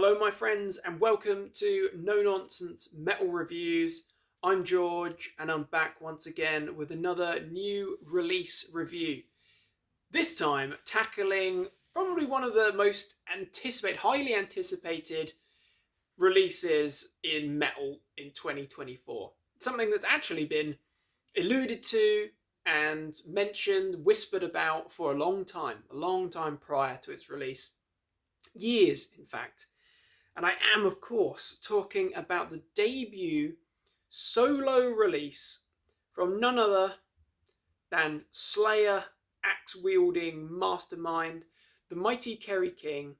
Hello my friends and welcome to No Nonsense Metal Reviews. I'm George and I'm back once again with another new release review. This time tackling probably one of the most highly anticipated releases in metal in 2024. Something that's actually been alluded to and mentioned, whispered about for a long time prior to its release. Years, in fact. And I am, of course, talking about the debut solo release from none other than Slayer axe-wielding mastermind, the mighty Kerry King.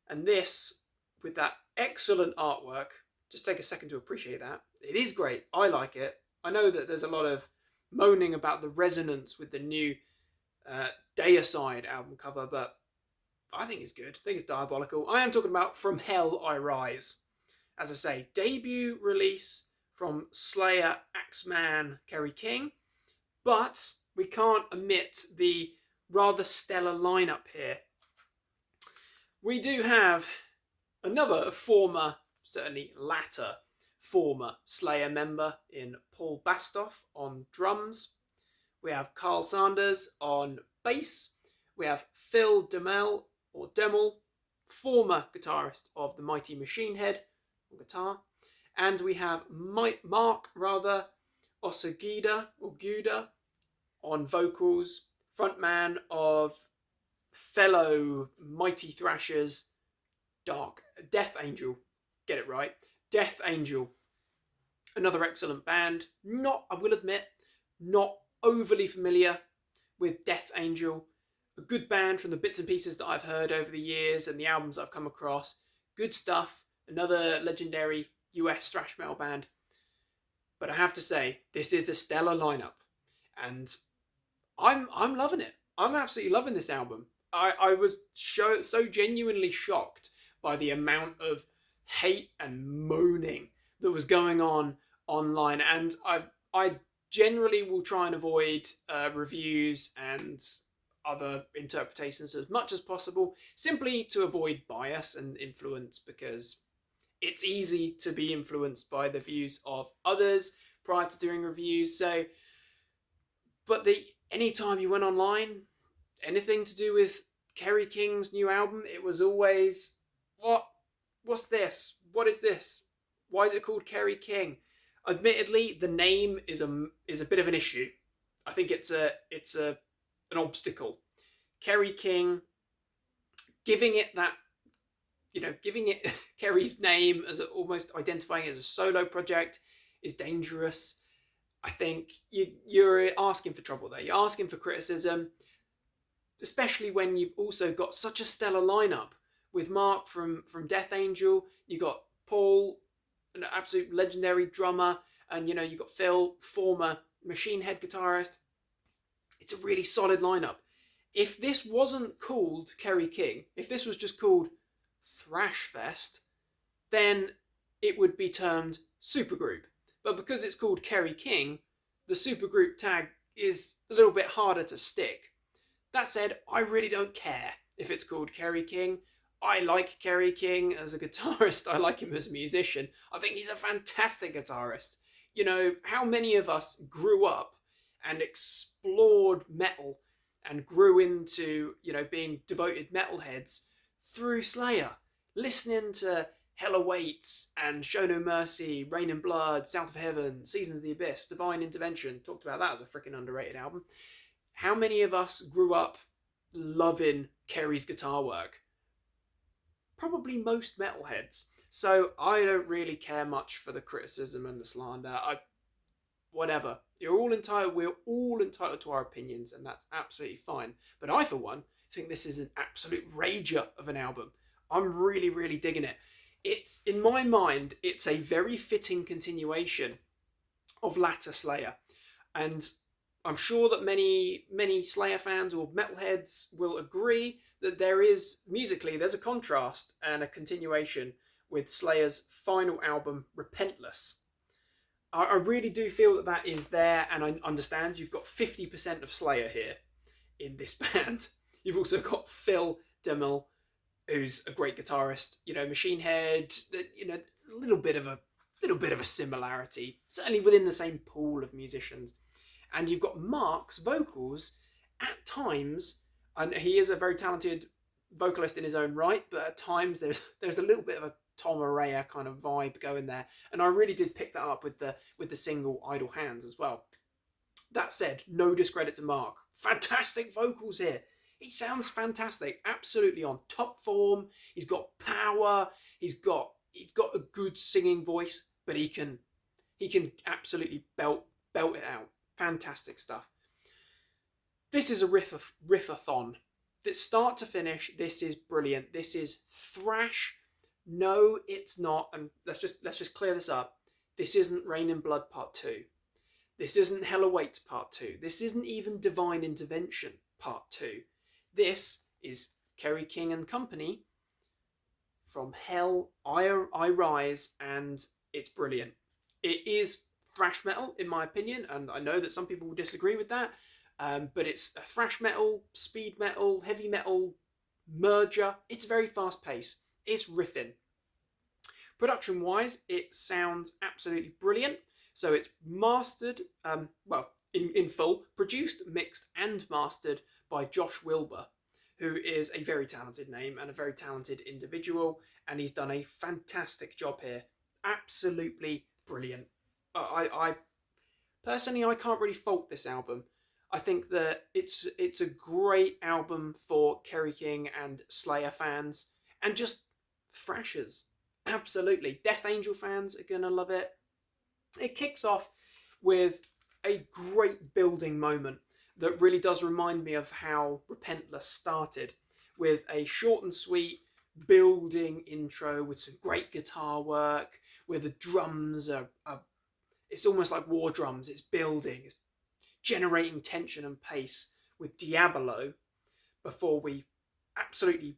And this, with that excellent artwork, just take a second to appreciate that. It is great. I like it. I know that there's a lot of moaning about the resonance with the new Deicide album cover, but I think it's good. I think it's diabolical. I am talking about From Hell I Rise. As I say, debut release from Slayer Axeman Kerry King. But we can't omit the rather stellar lineup here. We do have another certainly latter former Slayer member in Paul Bastoff on drums. We have Carl Sanders on bass. We have Phil Demel, former guitarist of the Mighty Machine Head on guitar. And we have Mark Osagida on vocals, frontman of fellow Mighty Thrashers, Death Angel, get it right, Death Angel. Another excellent band. I will admit, not overly familiar with Death Angel. A good band from the bits and pieces that I've heard over the years and the albums I've come across. Good stuff. Another legendary US thrash metal band. But I have to say, this is a stellar lineup. And I'm loving it. I'm absolutely loving this album. I was so genuinely shocked by the amount of hate and moaning that was going on online. And I generally will try and avoid reviews and other interpretations as much as possible, simply to avoid bias and influence, because it's easy to be influenced by the views of others prior to doing reviews. But anytime you went online, anything to do with Kerry King's new album, it was always, what's this? What is this? Why is it called Kerry King? Admittedly, the name is a bit of an issue. I think it's an obstacle. Kerry King, giving it Kerry's name as almost identifying it as a solo project is dangerous. I think you're asking for trouble there. You're asking for criticism, especially when you've also got such a stellar lineup with Mark from Death Angel. You got Paul, an absolute legendary drummer, and you got Phil, former Machine Head guitarist. It's a really solid lineup. If this wasn't called Kerry King, if this was just called Thrash Fest, then it would be termed supergroup. But because it's called Kerry King, the supergroup tag is a little bit harder to stick. That said, I really don't care if it's called Kerry King. I like Kerry King as a guitarist. I like him as a musician. I think he's a fantastic guitarist. How many of us grew up and explored metal and grew into, being devoted metalheads through Slayer, listening to Hell Awaits and Show No Mercy, Rain and Blood, South of Heaven, Seasons of the Abyss, Divine Intervention. Talked about that as a freaking underrated album. How many of us grew up loving Kerry's guitar work? Probably most metalheads. So I don't really care much for the criticism and the slander. Whatever. We're all entitled to our opinions, and that's absolutely fine. But I, for one, think this is an absolute rager of an album. I'm really, really digging it. In my mind, it's a very fitting continuation of latter Slayer. And I'm sure that many Slayer fans or metalheads will agree that there's a contrast and a continuation with Slayer's final album, Repentless. I really do feel that is there, and I understand you've got 50% of Slayer here in this band. You've also got Phil Demel, who's a great guitarist. You know, Machine Head. You know, it's a little bit of a similarity, certainly within the same pool of musicians. And you've got Mark's vocals at times, and he is a very talented vocalist in his own right, but at times there's a little bit of a Tom Araya kind of vibe going there, and I really did pick that up with the single Idle Hands as well. That said, no discredit to Mark. Fantastic vocals here. He sounds fantastic, absolutely on top form. He's got power. He's got a good singing voice, but he can absolutely belt it out. Fantastic stuff. This is a riffathon. That start to finish, this is brilliant. This is thrash. No, it's not. And let's just clear this up. This isn't Rain and Blood Part 2. This isn't Hell Awaits Part 2. This isn't even Divine Intervention Part 2. This is Kerry King and Company, From Hell I Rise, and it's brilliant. It is thrash metal, in my opinion, and I know that some people will disagree with that, but it's a thrash metal, speed metal, heavy metal merger. It's very fast paced. It's riffing. Production wise, it sounds absolutely brilliant. So it's mastered, in full, produced, mixed and mastered by Josh Wilbur, who is a very talented name and a very talented individual, and he's done a fantastic job here. Absolutely brilliant. I personally, I can't really fault this album. I think that it's a great album for Kerry King and Slayer fans, and just Thrashers. Absolutely. Death Angel fans are gonna love it. It kicks off with a great building moment that really does remind me of how Repentless started, with a short and sweet building intro with some great guitar work, where the drums are it's almost like war drums. It's building, it's generating tension and pace with Diabolo, before we absolutely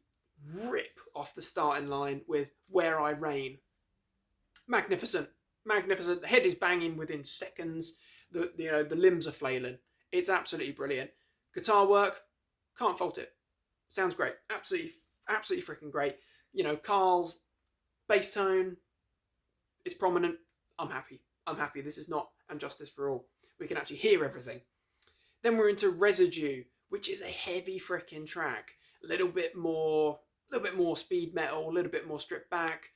rip off the starting line with Where I Reign. Magnificent. The head is banging within seconds. The limbs are flailing. It's absolutely brilliant. Guitar work, can't fault it. Sounds great. Absolutely freaking great. You know, Carl's bass tone is prominent. I'm happy. This is not And Justice for All. We can actually hear everything. Then we're into Residue, which is a heavy freaking track. A little bit more speed metal, a little bit more stripped back.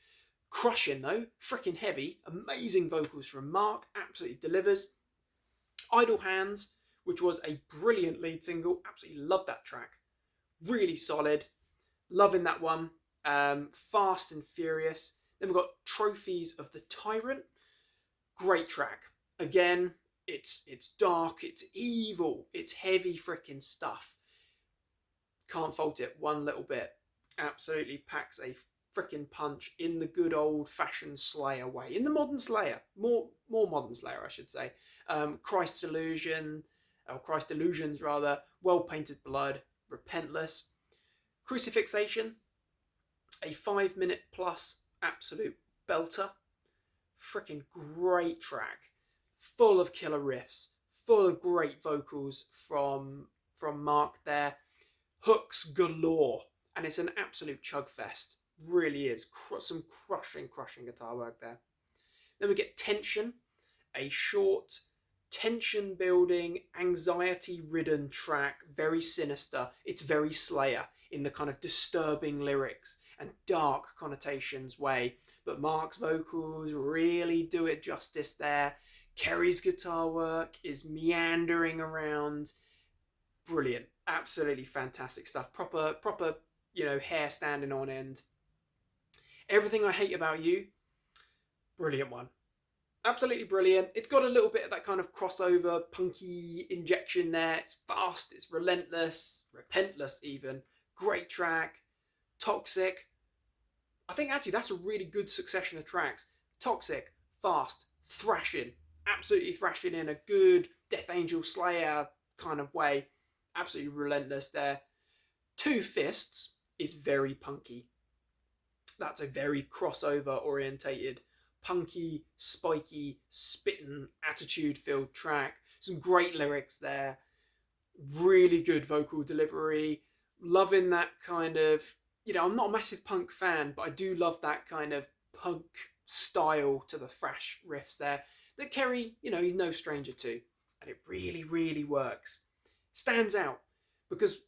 Crushing though, freaking heavy. Amazing vocals from Mark, absolutely delivers. Idle Hands, which was a brilliant lead single, absolutely love that track. Really solid, loving that one. Fast and Furious. Then we've got Trophies of the Tyrant. Great track. Again, it's dark, it's evil, it's heavy freaking stuff. Can't fault it one little bit. Absolutely packs a freaking punch in the good old fashioned Slayer way. In the modern Slayer. More modern Slayer, I should say. Christ's Illusion, or Christ Illusions rather. Well Painted Blood. Repentless. Crucifixation. A 5-minute plus absolute belter. Freaking great track. Full of killer riffs. Full of great vocals from Mark there. Hooks galore. And it's an absolute chug fest. Really is. Some crushing guitar work there. Then we get Tension, a short, tension building, anxiety ridden track. Very sinister. It's very Slayer in the kind of disturbing lyrics and dark connotations way. But Mark's vocals really do it justice there. Kerry's guitar work is meandering around. Brilliant. Absolutely fantastic stuff. Proper, hair standing on end. Everything I Hate About You, brilliant one. Absolutely brilliant. It's got a little bit of that kind of crossover, punky injection there. It's fast, it's relentless, repentless even. Great track. Toxic. I think actually that's a really good succession of tracks. Toxic, fast, thrashing. Absolutely thrashing in a good Death Angel Slayer kind of way. Absolutely relentless there. Two Fists is very punky. That's a very crossover orientated, punky, spiky, spitting, attitude-filled track. Some great lyrics there. Really good vocal delivery. Loving that kind of I'm not a massive punk fan, but I do love that kind of punk style to the thrash riffs there that Kerry, he's no stranger to. And it really, really works. Stands out because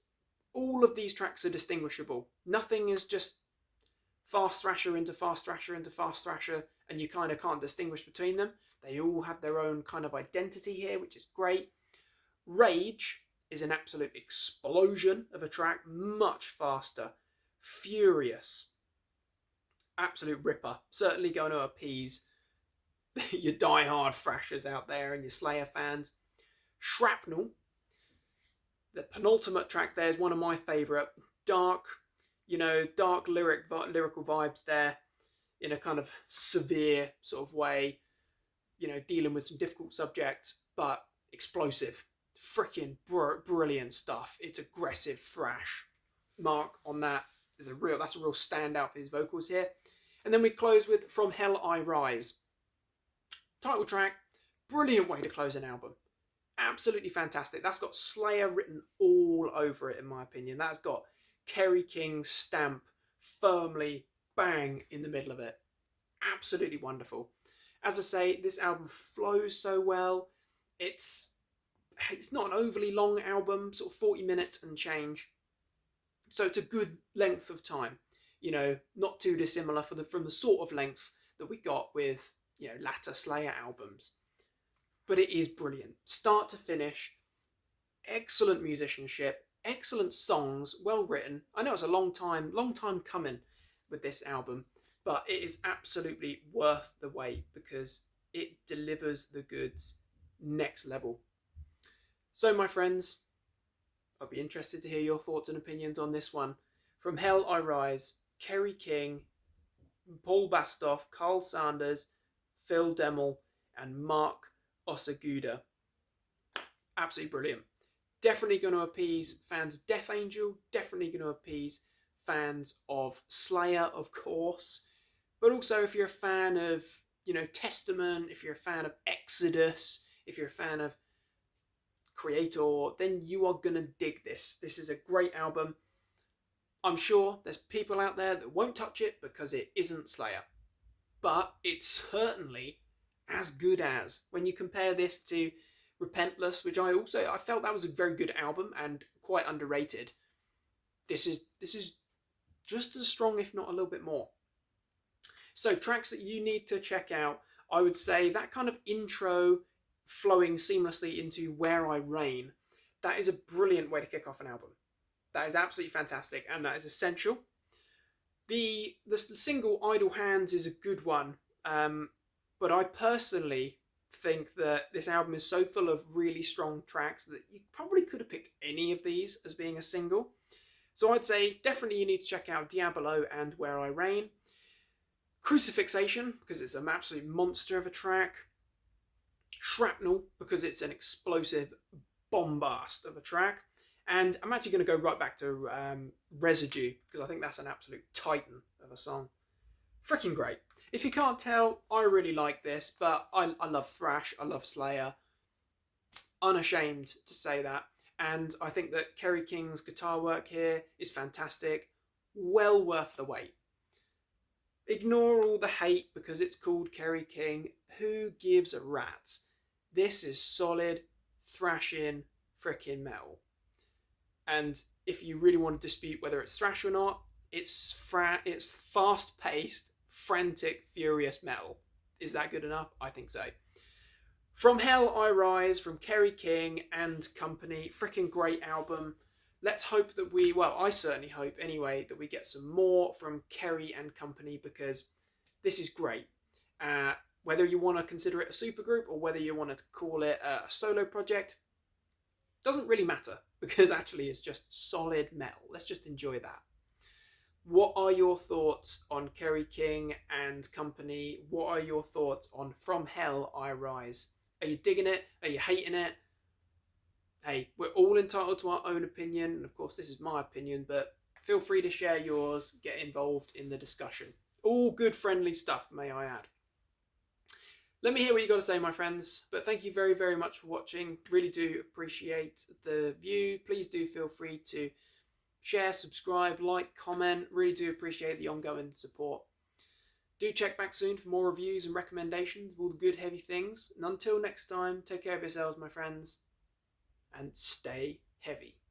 all of these tracks are distinguishable. Nothing is just fast thrasher into fast thrasher into fast thrasher, and you kind of can't distinguish between them. They all have their own kind of identity here, which is great. Rage is an absolute explosion of a track, much faster, furious, absolute ripper. Certainly going to appease your die-hard thrashers out there and your Slayer fans. Shrapnel, the penultimate track there, is one of my favourite. Dark, dark lyrical vibes there in a kind of severe sort of way, dealing with some difficult subjects, but explosive. Freaking brilliant stuff. It's aggressive thrash. Mark on that is that's a real standout for his vocals here. And then we close with From Hell I Rise. Title track, brilliant way to close an album. Absolutely fantastic. That's got Slayer written all over it, in my opinion. That's got Kerry King's stamp firmly bang in the middle of it. Absolutely wonderful. As I say, this album flows so well. It's not an overly long album, sort of 40 minutes and change. So it's a good length of time. Not too dissimilar from the sort of length that we got with, latter Slayer albums. But it is brilliant. Start to finish. Excellent musicianship. Excellent songs. Well written. I know it's a long time coming with this album, but it is absolutely worth the wait because it delivers the goods next level. So, my friends, I'll be interested to hear your thoughts and opinions on this one. From Hell I Rise, Kerry King, Paul Bastoff, Carl Sanders, Phil Demmel, and Mark Osaguda. Absolutely brilliant. Definitely going to appease fans of Death Angel, definitely going to appease fans of Slayer, of course, but also if you're a fan of, Testament, if you're a fan of Exodus, if you're a fan of Creator, then you are going to dig this. This is a great album. I'm sure there's people out there that won't touch it because it isn't Slayer, but it's certainly as good as. When you compare this to Repentless, which I felt that was a very good album and quite underrated, this is just as strong, if not a little bit more. So tracks that you need to check out, I would say that kind of intro flowing seamlessly into Where I Reign, that is a brilliant way to kick off an album. That is absolutely fantastic, and that is essential. The single Idle Hands is a good one, but I personally think that this album is so full of really strong tracks that you probably could have picked any of these as being a single. So I'd say definitely you need to check out Diablo and Where I Reign. Crucifixation, because it's an absolute monster of a track. Shrapnel, because it's an explosive bombast of a track. And I'm actually going to go right back to Residue, because I think that's an absolute titan of a song. Freaking great. If you can't tell, I really like this, but I love thrash, I love Slayer. Unashamed to say that. And I think that Kerry King's guitar work here is fantastic. Well worth the wait. Ignore all the hate because it's called Kerry King. Who gives a rat's? This is solid, thrashing, frickin' metal. And if you really want to dispute whether it's thrash or not, it's fast-paced, frantic, furious metal. Is that good enough? I think so. From Hell I Rise, from Kerry King and company. Frickin' great album. Let's hope that I certainly hope anyway, that we get some more from Kerry and company, because this is great. Whether you want to consider it a supergroup or whether you want to call it a solo project, doesn't really matter, because actually it's just solid metal. Let's just enjoy that. What are your thoughts on Kerry King and company? What are your thoughts on From Hell I Rise? Are you digging it? Are you hating it? Hey, we're all entitled to our own opinion, and of course this is my opinion, but feel free to share yours, get involved in the discussion. All good, friendly stuff, may I add. Let me hear what you got to say, my friends, but thank you very, very much for watching. Really do appreciate the view. Please do feel free to share, subscribe, like, comment. Really do appreciate the ongoing support. Do check back soon for more reviews and recommendations of all the good heavy things. And until next time, take care of yourselves, my friends, and stay heavy.